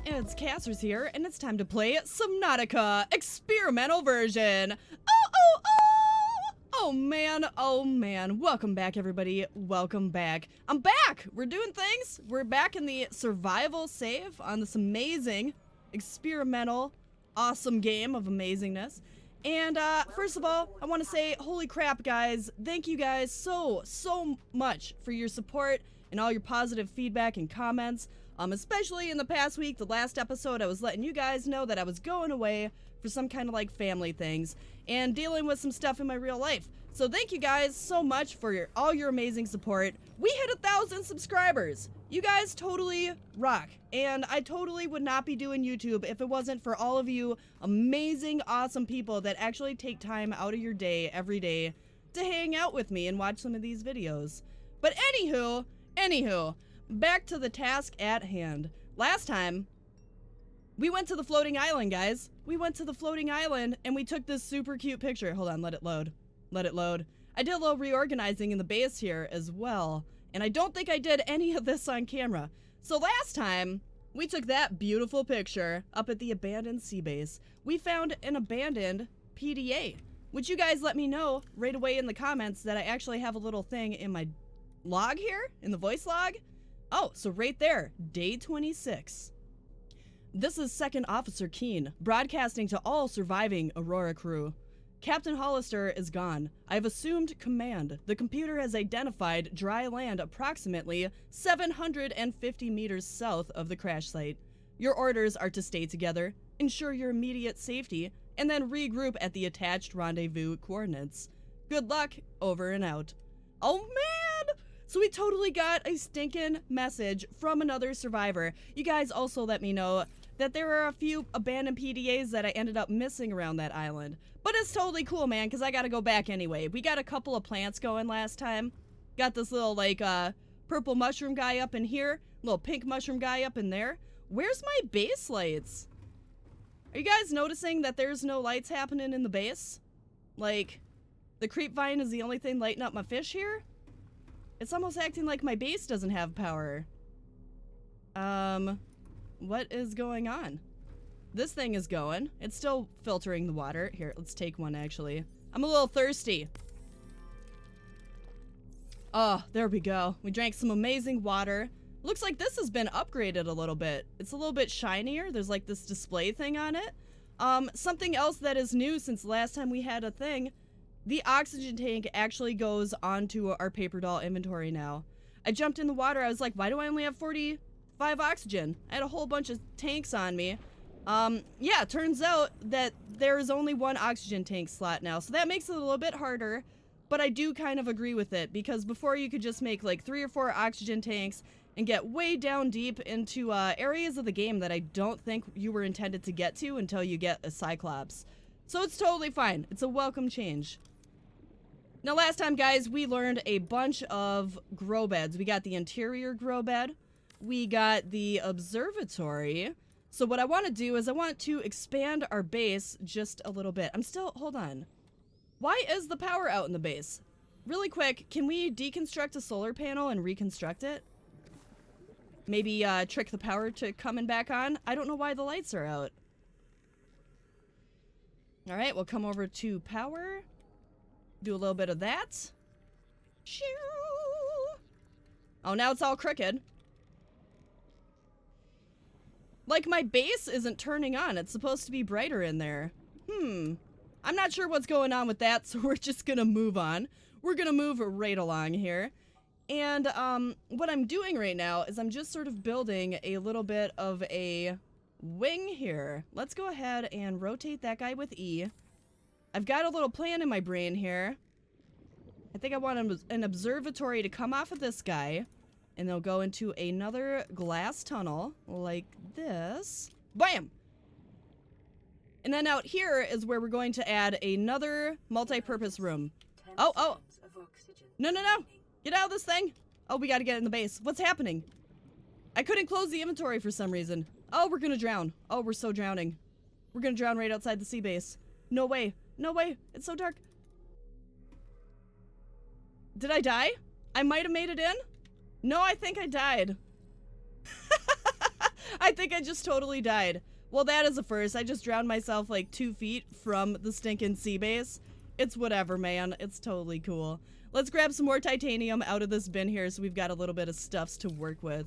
it's Cassers here, and it's time to play Subnautica experimental version. Oh man, welcome back everybody, welcome back. I'm back, we're doing things. We're back in the survival save on this amazing, experimental, awesome game of amazingness. And first of all, I want to say, holy crap guys, thank you guys so much for your support and all your positive feedback and comments. Especially in the past week, the last episode, I was letting you guys know that I was going away for some kind of like family things and dealing with some stuff in my real life. So thank you guys so much for all your amazing support. We hit 1,000 subscribers. You guys totally rock. And I totally would not be doing YouTube if it wasn't for all of you amazing, awesome people that actually take time out of your day every day to hang out with me and watch some of these videos. But anywho, back to the task at hand. Last time, we went to the floating island, guys. We went to the floating island and we took this super cute picture. Hold on, let it load. Let it load. I did a little reorganizing in the base here as well, and I don't think I did any of this on camera. So last time, we took that beautiful picture up at the abandoned sea base. We found an abandoned PDA. Would you guys let me know right away in the comments that I actually have a little thing in my log here, in the voice log? Oh, so right there, day 26. This is Second Officer Keen, broadcasting to all surviving Aurora crew. Captain Hollister is gone. I've assumed command. The computer has identified dry land approximately 750 meters south of the crash site. Your orders are to stay together, ensure your immediate safety, and then regroup at the attached rendezvous coordinates. Good luck, over and out. Oh man! So we totally got a stinking message from another survivor. You guys also let me know that there are a few abandoned PDAs that I ended up missing around that island. But it's totally cool, man, because I gotta go back anyway. We got a couple of plants going last time. Got this little, like, purple mushroom guy up in here. Little pink mushroom guy up in there. Where's my base lights? Are you guys noticing that there's no lights happening in the base? Like, the creep vine is the only thing lighting up my fish here? It's almost acting like my base doesn't have power. What is going on? This thing is going. It's still filtering the water. Here, let's take one actually. I'm a little thirsty. Oh, there we go. We drank some amazing water. Looks like this has been upgraded a little bit. It's a little bit shinier. There's like this display thing on it. Something else that is new since last time we had a thing. The oxygen tank actually goes onto our paper doll inventory now. I jumped in the water. I was like, why do I only have 45 oxygen? I had a whole bunch of tanks on me. Yeah, turns out that there is only one oxygen tank slot now. So that makes it a little bit harder. But I do kind of agree with it. Because before you could just make like 3 or 4 oxygen tanks and get way down deep into areas of the game that I don't think you were intended to get to until you get a Cyclops. So it's totally fine. It's a welcome change. Now last time, guys, we learned a bunch of grow beds. We got the interior grow bed. We got the observatory. So what I want to do is I want to expand our base just a little bit. Hold on. Why is the power out in the base? Really quick, can we deconstruct a solar panel and reconstruct it? Maybe trick the power to coming back on? I don't know why the lights are out. All right, we'll come over to power. Do a little bit of that. Shoo! Oh, now it's all crooked. Like, my base isn't turning on. It's supposed to be brighter in there. I'm not sure what's going on with that, so we're just gonna move on. We're gonna move right along here. And, what I'm doing right now is I'm just sort of building a little bit of a wing here. Let's go ahead and rotate that guy with E. I've got a little plan in my brain here. I think I want an observatory to come off of this guy. And they'll go into another glass tunnel like this. Bam! And then out here is where we're going to add another multi-purpose room. Oh! No! Get out of this thing! Oh, we gotta get in the base. What's happening? I couldn't close the inventory for some reason. Oh, we're gonna drown. Oh, we're so drowning. We're gonna drown right outside the sea base. No way. No way. It's so dark. Did I die? I might have made it in? No, I think I died. I think I just totally died. Well, that is a first. I just drowned myself like 2 feet from the stinking sea base. It's whatever, man. It's totally cool. Let's grab some more titanium out of this bin here so we've got a little bit of stuffs to work with.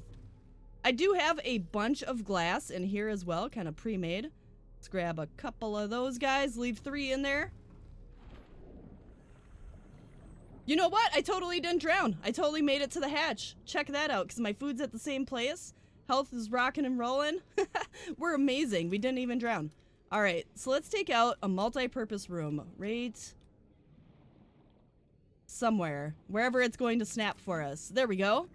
I do have a bunch of glass in here as well, kind of pre-made. Let's grab a couple of those guys, leave 3 in there. You know what? I totally didn't drown. I totally made it to the hatch. Check that out, because my food's at the same place. Health is rocking and rolling. We're amazing. We didn't even drown. All right, so let's take out a multi-purpose room right somewhere, wherever it's going to snap for us. There we go.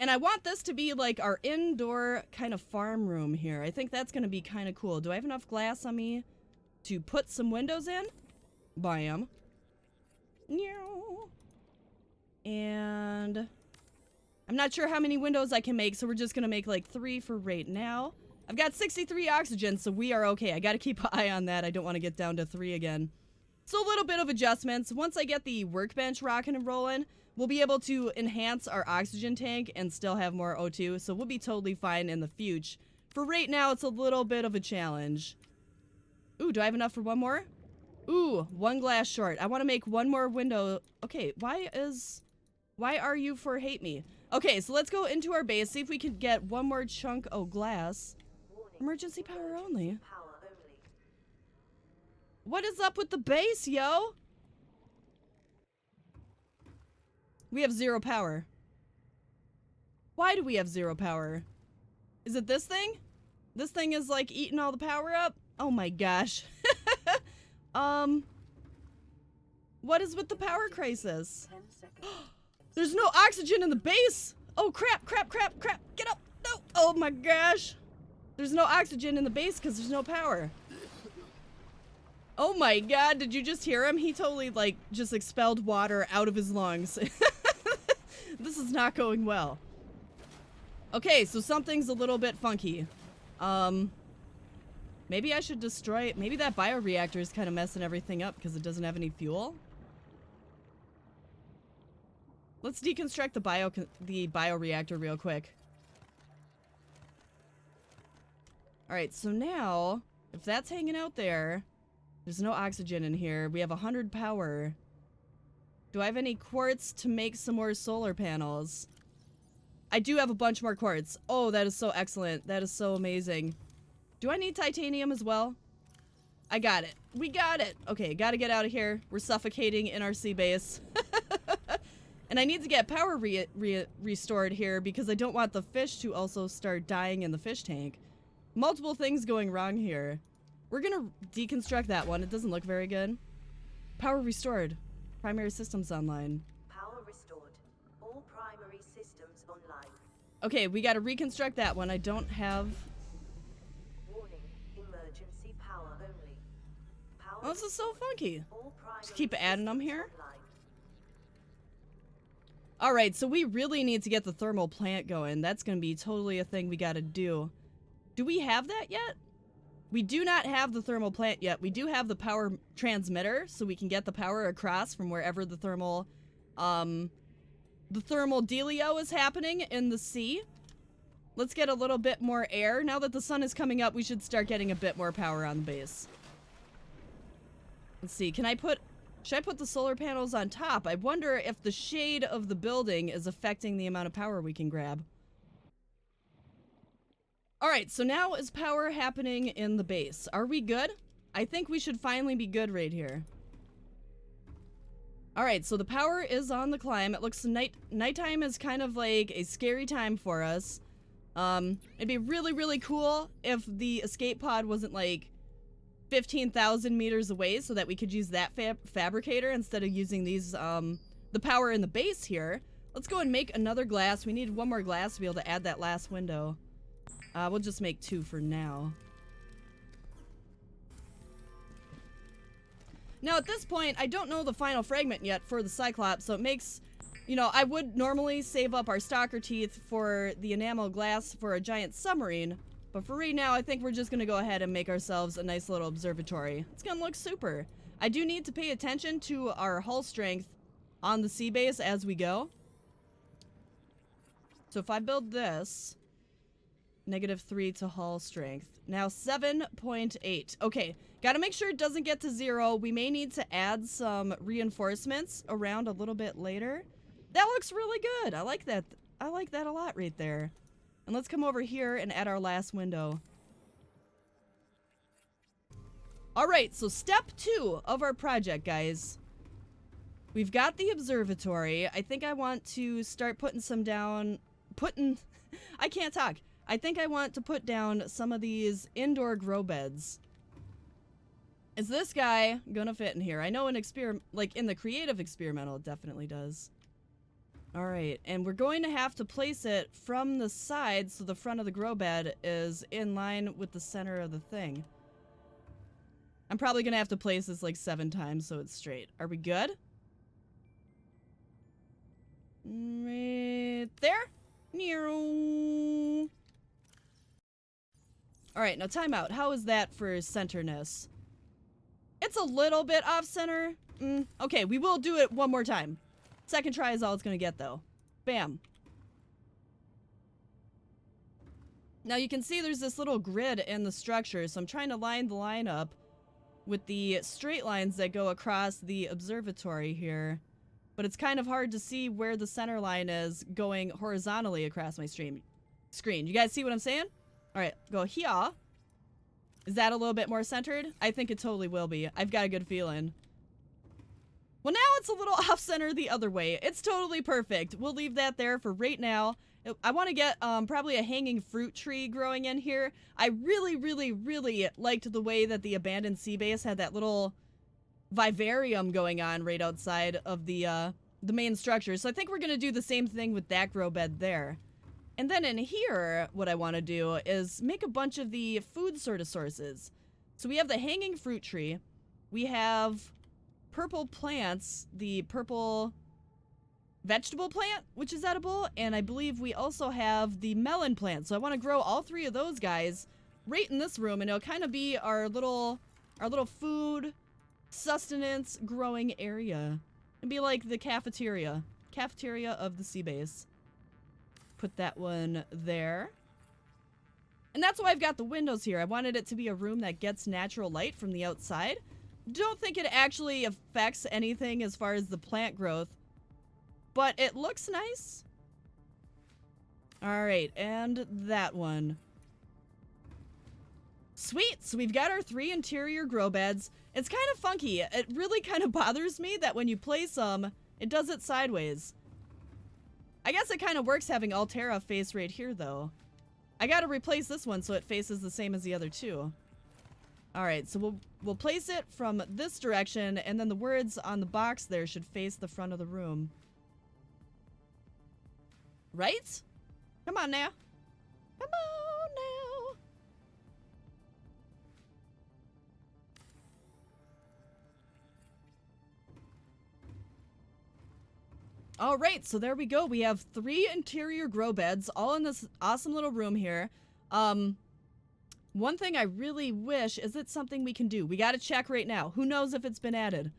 And I want this to be like our indoor kind of farm room here. I think that's going to be kind of cool. Do I have enough glass on me to put some windows in? Bam. And I'm not sure how many windows I can make, so we're just going to make like 3 for right now. I've got 63 oxygen, so we are okay. I got to keep an eye on that. I don't want to get down to 3 again. So a little bit of adjustments. Once I get the workbench rocking and rolling, we'll be able to enhance our oxygen tank and still have more O2, so we'll be totally fine in the future. For right now, it's a little bit of a challenge. Ooh, do I have enough for one more? Ooh, 1 glass short. I want to make 1 more window. Okay, why are you for hate me? Okay, so let's go into our base, see if we can get 1 more chunk of glass. Emergency power only. What is up with the base, yo? We have 0 power. Why do we have 0 power? Is it this thing? This thing is like eating all the power up? Oh my gosh. What is with the power crisis? There's no oxygen in the base! Oh crap, crap, crap, crap! Get up! No! Oh my gosh! There's no oxygen in the base because there's no power. Oh my god, did you just hear him? He totally, like, just expelled water out of his lungs. This is not going well. Okay, so something's a little bit funky. Maybe I should destroy it. Maybe that bioreactor is kind of messing everything up because it doesn't have any fuel. Let's deconstruct the bioreactor real quick. Alright, so now, if that's hanging out there, there's no oxygen in here. We have 100 power. Do I have any quartz to make some more solar panels? I do have a bunch more quartz. Oh, that is so excellent. That is so amazing. Do I need titanium as well? I got it. We got it. Okay, gotta get out of here. We're suffocating in our sea base. And I need to get power restored here because I don't want the fish to also start dying in the fish tank. Multiple things going wrong here. We're gonna deconstruct that one. It doesn't look very good. Power restored. Primary systems online. Power restored. All primary systems online. Okay, we gotta reconstruct that one. I don't have... Warning. Emergency power only. Power Oh, this is so funky. all primary Just keep adding them here. systems online. Alright, so we really need to get the thermal plant going. That's gonna be totally a thing we gotta do. Do we have that yet? We do not have the thermal plant yet. We do have the power transmitter, so we can get the power across from wherever the thermal dealio is happening in the sea. Let's get a little bit more air. Now that the sun is coming up, we should start getting a bit more power on the base. Let's see, should I put the solar panels on top? I wonder if the shade of the building is affecting the amount of power we can grab. Alright, so now is power happening in the base. Are we good? I think we should finally be good right here. Alright, so the power is on the climb. It looks nighttime is kind of like a scary time for us. It'd be really, really cool if the escape pod wasn't like 15,000 meters away so that we could use that fabricator instead of using these, the power in the base here. Let's go and make another glass. We need 1 more glass to be able to add that last window. We'll just make 2 for now. Now at this point, I don't know the final fragment yet for the Cyclops, so it makes, you know, I would normally save up our stalker teeth for the enamel glass for a giant submarine, but for right now, I think we're just gonna go ahead and make ourselves a nice little observatory. It's gonna look super. I do need to pay attention to our hull strength on the sea base as we go. So if I build this, -3 to hull strength. Now 7.8. Okay, gotta make sure it doesn't get to 0. We may need to add some reinforcements around a little bit later. That looks really good. I like that. I like that a lot right there. And let's come over here and add our last window. All right, so step 2 of our project, guys. We've got the observatory. I think I want to start putting some down. I can't talk. I think I want to put down some of these indoor grow beds. Is this guy gonna fit in here? I know in in the creative experimental, it definitely does. All right, and we're going to have to place it from the side so the front of the grow bed is in line with the center of the thing. I'm probably gonna have to place this like 7 times so it's straight. Are we good? Right there. All right, now time out. How is that for centerness? It's a little bit off center. Okay, we will do it one more time. Second try is all it's gonna get though. Bam. Now you can see there's this little grid in the structure, so I'm trying to line the line up with the straight lines that go across the observatory here. But it's kind of hard to see where the center line is going horizontally across my screen. You guys see what I'm saying? All right, go here. Is that a little bit more centered? I think it totally will be. I've got a good feeling. Well, now it's a little off-center the other way. It's totally perfect. We'll leave that there for right now. I want to get probably a hanging fruit tree growing in here. I really, really, really liked the way that the abandoned sea base had that little vivarium going on right outside of the main structure. So I think we're going to do the same thing with that grow bed there. And then in here, what I want to do is make a bunch of the food sort of sources. So we have the hanging fruit tree. We have purple plants, the purple vegetable plant, which is edible. And I believe we also have the melon plant. So I want to grow all 3 of those guys right in this room. And it'll kind of be our little food sustenance growing area. It'd be like the cafeteria of the sea base. Put that one there. And that's why I've got the windows here. I wanted it to be a room that gets natural light from the outside. Don't think it actually affects anything as far as the plant growth, but it looks nice. All right, and that one. Sweet, so we've got our 3 interior grow beds. It's kind of funky. It really kind of bothers me that when you place them, it does it sideways. I guess it kind of works having Altera face right here, though. I gotta replace this one so it faces the same as the other 2. Alright, so we'll place it from this direction, and then the words on the box there should face the front of the room. Right? Come on now. Come on now. All right, so there we go. We have 3 interior grow beds all in this awesome little room here. One thing I really wish is it's something we can do. We got to check right now. Who knows if it's been added?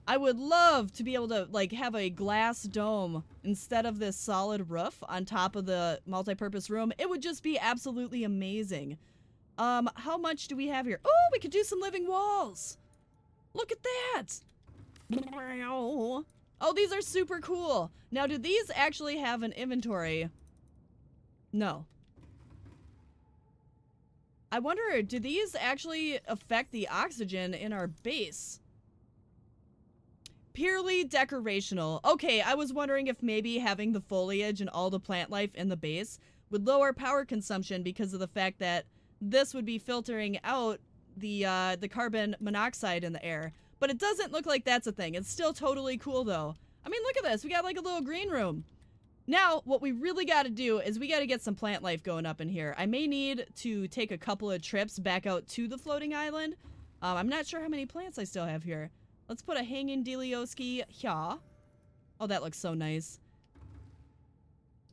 I would love to be able to like have a glass dome instead of this solid roof on top of the multi-purpose room. It would just be absolutely amazing. How much do we have here? Oh, we could do some living walls. Look at that. Oh, these are super cool. Now, do these actually have an inventory? No. I wonder, do these actually affect the oxygen in our base? Purely decorational. Okay, I was wondering if maybe having the foliage and all the plant life in the base would lower power consumption because of the fact that this would be filtering out the carbon monoxide in the air. But it doesn't look like that's a thing. It's still totally cool, though. I mean, look at this. We got like a little green room. Now, what we really got to do is we got to get some plant life going up in here. I may need to take a couple of trips back out to the floating island. I'm not sure how many plants I still have here. Let's put a hanging Delioski here. Oh, that looks so nice.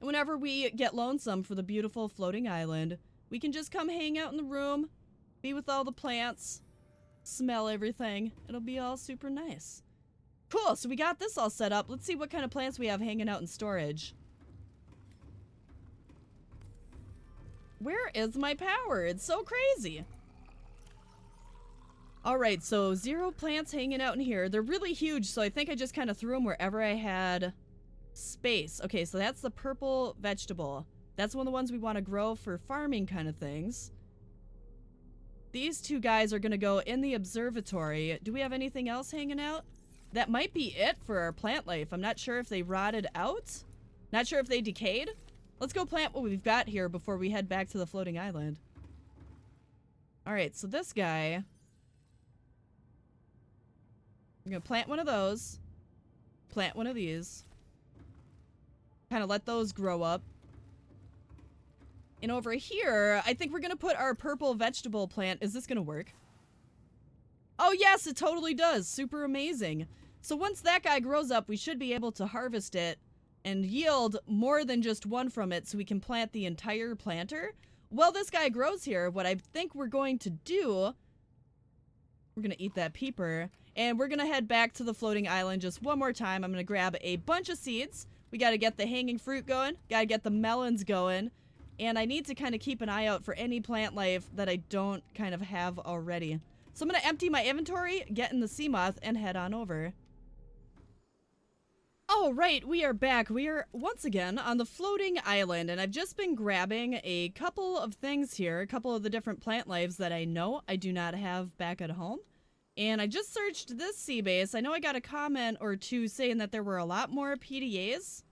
And whenever we get lonesome for the beautiful floating island, we can just come hang out in the room, be with all the plants, smell everything. It'll be all super nice. Cool, so we got this all set up. Let's see what kind of plants we have hanging out in storage. Where is my power? It's so crazy. All right, so 0 plants hanging out in here. They're really huge, so I think I just kind of threw them wherever I had space. Okay, so that's the purple vegetable. That's one of the ones we want to grow for farming kind of things. These 2 guys are going to go in the observatory. Do we have anything else hanging out? That might be it for our plant life. I'm not sure if they rotted out. Not sure if they decayed. Let's go plant what we've got here before we head back to the floating island. Alright, so this guy... I'm going to plant one of those. Plant one of these. Kind of let those grow up. And over here, I think we're going to put our purple vegetable plant. Is this going to work? Oh, yes, it totally does. Super amazing. So once that guy grows up, we should be able to harvest it and yield more than just one from it so we can plant the entire planter. Well, this guy grows here. What I think we're going to do... We're going to eat that peeper. And we're going to head back to the floating island just one more time. I'm going to grab a bunch of seeds. We got to get the hanging fruit going. Got to get the melons going. And I need to kind of keep an eye out for any plant life that I don't kind of have already. So I'm going to empty my inventory, get in the sea moth, and head on over. All right, we are back. We are once again on the floating island, and I've just been grabbing a couple of things here, a couple of the different plant lives that I know I do not have back at home. And I just searched this sea base. I know I got a comment or two saying that there were a lot more PDAs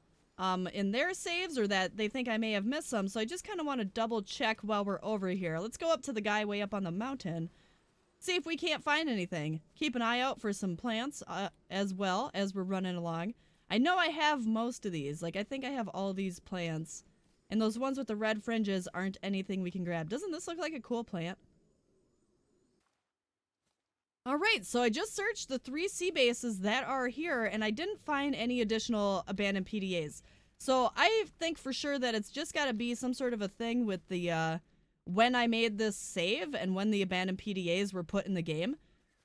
in their saves, or that they think I may have missed some. So I just kind of want to double check while we're over here. Let's go up to the guy way up on the mountain. See if we can't find anything. Keep an eye out for some plants as well as we're running along. I know I have most of these. Like, I think I have all these plants. And those ones with the red fringes aren't anything we can grab. Doesn't this look like a cool plant? Alright, so I just searched the 3 sea bases that are here, and I didn't find any additional abandoned PDAs. So I think for sure that it's just got to be some sort of a thing with the, when I made this save and when the abandoned PDAs were put in the game.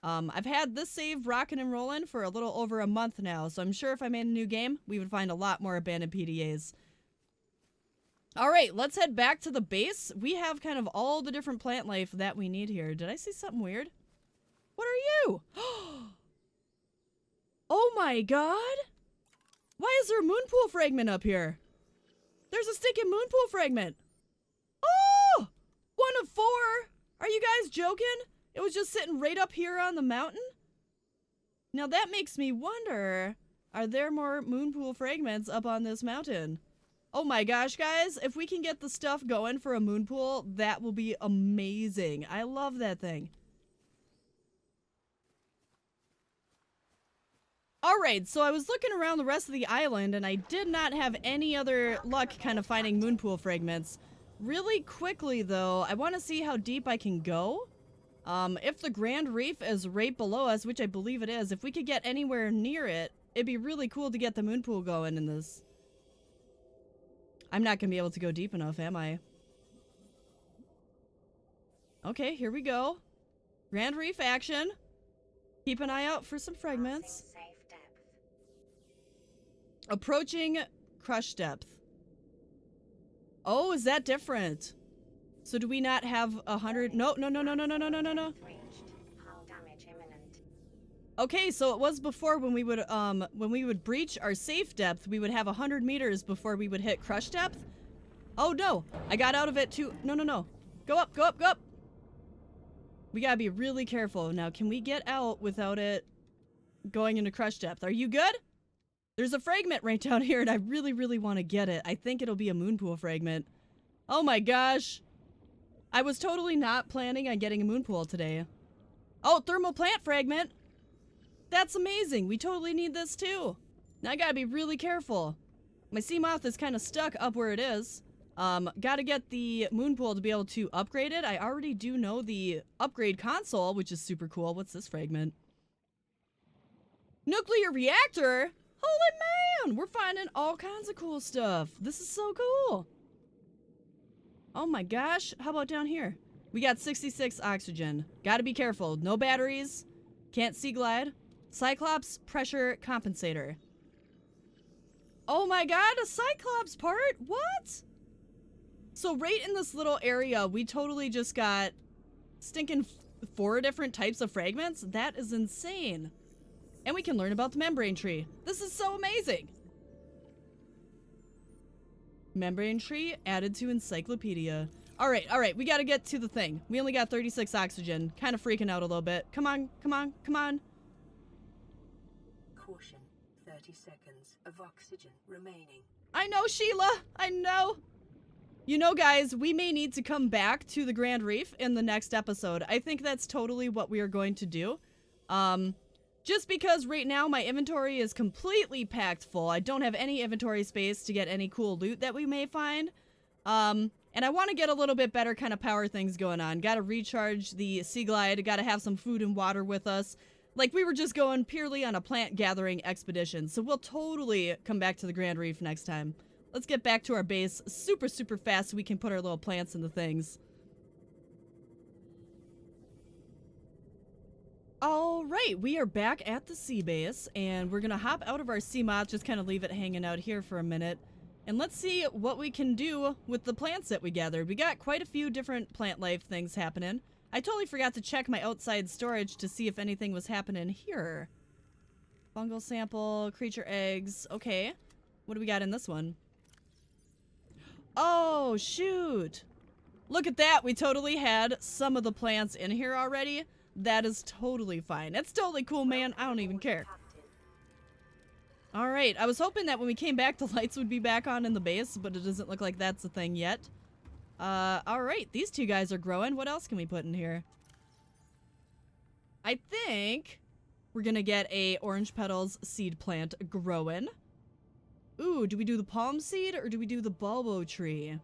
I've had this save rocking and rolling for a little over a month now, so I'm sure if I made a new game, we would find a lot more abandoned PDAs. Alright, let's head back to the base. We have kind of all the different plant life that we need here. Did I see something weird? What are you? Oh my god! Why is there a moon pool fragment up here? There's a stinking moon pool fragment! Oh! 1 of 4! Are you guys joking? It was just sitting right up here on the mountain? Now that makes me wonder, are there more moon pool fragments up on this mountain? Oh my gosh, guys, if we can get the stuff going for a moon pool, that will be amazing. I love that thing. Alright, so I was looking around the rest of the island, and I did not have any other luck kind of finding moon pool fragments. Really quickly, though, I want to see how deep I can go. If the Grand Reef is right below us, which I believe it is, if we could get anywhere near it, it'd be really cool to get the moon pool going in this. I'm not going to be able to go deep enough, am I? Okay, here we go. Grand Reef action. Keep an eye out for some fragments. Approaching crush depth. Oh, is that different? So do we not have 100? No. Okay, so it was before when we would breach our safe depth, we would have 100 meters before we would hit crush depth. Oh no, I got out of it too. No. Go up. We gotta be really careful. Now, can we get out without it going into crush depth? Are you good? There's a fragment right down here, and I really want to get it. I think it'll be a moon pool fragment. Oh my gosh. I was totally not planning on getting a moon pool today. Oh, thermal plant fragment. That's amazing. We totally need this too. Now I gotta be really careful. My sea moth is kind of stuck up where it is. Gotta get the moon pool to be able to upgrade it. I already do know the upgrade console, which is super cool. What's this fragment? Nuclear reactor? Holy man! We're finding all kinds of cool stuff. This is so cool. Oh my gosh. How about down here? We got 66 oxygen. Gotta be careful. No batteries. Can't sea glide. Cyclops pressure compensator. Oh my god, a Cyclops part? What? So right in this little area, we totally just got stinking 4 different types of fragments. That is insane. And we can learn about the membrane tree. This is so amazing. Membrane tree added to encyclopedia. All right, we gotta get to the thing. We only got 36 oxygen. Kind of freaking out a little bit. Come on. Caution, 30 seconds of oxygen remaining. I know, Sheila, I know. You know, guys, we may need to come back to the Grand Reef in the next episode. I think that's totally what we are going to do. Just because right now my inventory is completely packed full. I don't have any inventory space to get any cool loot that we may find. And I want to get a little bit better kind of power things going on. Got to recharge the Sea Glide. Got to have some food and water with us. Like, we were just going purely on a plant gathering expedition. So we'll totally come back to the Grand Reef next time. Let's get back to our base super fast so we can put our little plants in the things. All right, we are back at the sea base, and we're gonna hop out of our sea moth, just kind of leave it hanging out here for a minute, and let's see what we can do with the plants that we gathered. We got quite a few different plant life things happening. I totally forgot to check my outside storage to see if anything was happening here. Fungal sample, creature eggs. Okay, what do we got in this one? Oh, shoot. Look at that. We totally had some of the plants in here already. That is totally fine. It's totally cool, man. I don't even care. All right. I was hoping that when we came back, the lights would be back on in the base, but it doesn't look like that's a thing yet. All right. These 2 guys are growing. What else can we put in here? I think we're going to get a orange petals seed plant growing. Ooh, do we do the palm seed or do we do the bulbo tree?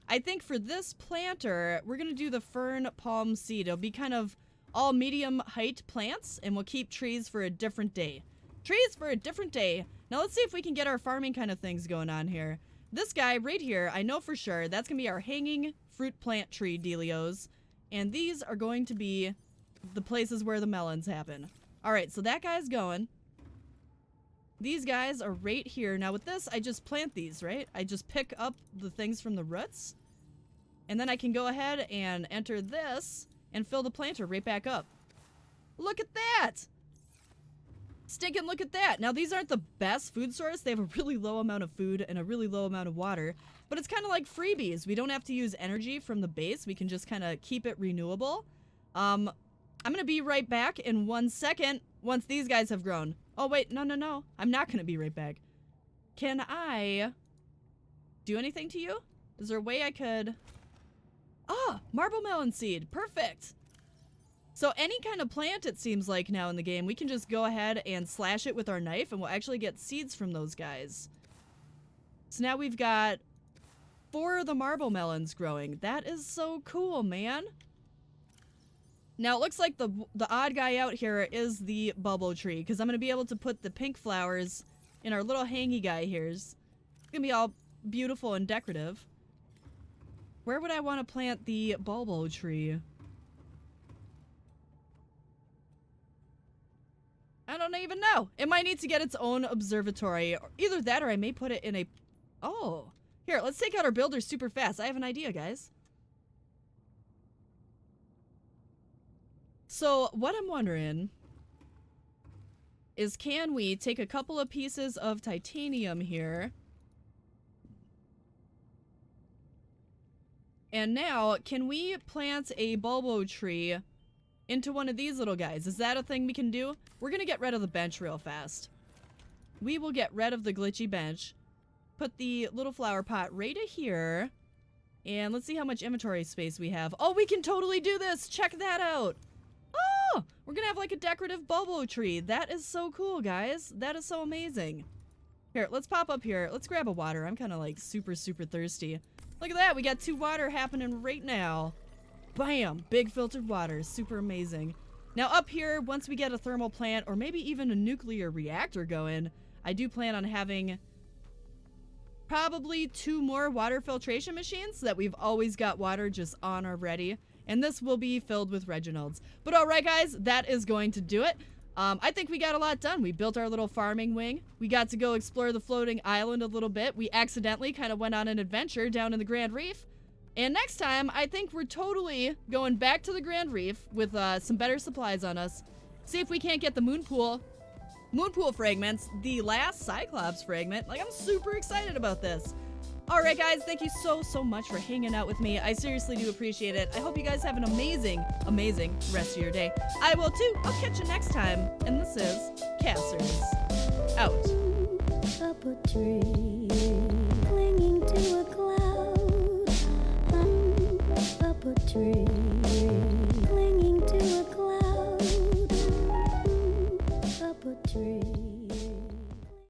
I think for this planter, we're going to do the fern palm seed. It'll be kind of all medium height plants, and we'll keep trees for a different day. Trees for a different day. Now let's see if we can get our farming kind of things going on here. This guy right here, I know for sure, that's going to be our hanging fruit plant tree dealios. And these are going to be the places where the melons happen. All right, so that guy's going. These guys are right here. Now with this, I just plant these, right? I just pick up the things from the roots. And then I can go ahead and enter this and fill the planter right back up. Look at that! Stinking look at that! Now these aren't the best food source. They have a really low amount of food and a really low amount of water. But it's kind of like freebies. We don't have to use energy from the base. We can just kind of keep it renewable. I'm going to be right back in 1 second once these guys have grown. Oh, wait. No. I'm not going to be right back. Can I do anything to you? Is there a way I could... Ah, marble melon seed. Perfect. So any kind of plant, it seems like now in the game, we can just go ahead and slash it with our knife and we'll actually get seeds from those guys. So now we've got 4 of the marble melons growing. That is so cool, man. Now, it looks like the odd guy out here is the bulbo tree, because I'm going to be able to put the pink flowers in our little hangy guy here. It's going to be all beautiful and decorative. Where would I want to plant the bulbo tree? I don't even know. It might need to get its own observatory. Either that or I may put it in a... Oh. Here, let's take out our builders super fast. I have an idea, guys. So, what I'm wondering is, can we take a couple of pieces of titanium here? And now, can we plant a bulbo tree into one of these little guys? Is that a thing we can do? We're gonna get rid of the bench real fast. We will get rid of the glitchy bench. Put the little flower pot right here. And let's see how much inventory space we have. Oh, we can totally do this! Check that out! Oh! We're gonna have like a decorative bulbo tree. That is so cool, guys. That is so amazing. Here, let's pop up here. Let's grab a water. I'm kind of like super thirsty. Look at that! We got 2 water happening right now. Bam! Big filtered water. Super amazing. Now up here, once we get a thermal plant or maybe even a nuclear reactor going, I do plan on having probably 2 more water filtration machines so that we've always got water just on already. And this will be filled with Reginald's. But alright guys, that is going to do it. I think we got a lot done. We built our little farming wing. We got to go explore the floating island a little bit. We accidentally kind of went on an adventure down in the Grand Reef. And next time, I think we're totally going back to the Grand Reef with some better supplies on us. See if we can't get the moon pool fragments, the last Cyclops fragment. Like, I'm super excited about this. All right, guys, thank you so much for hanging out with me. I seriously do appreciate it. I hope you guys have an amazing rest of your day. I will too. I'll catch you next time. And this is Cassers out. Up a tree, clinging to a cloud. Up a tree.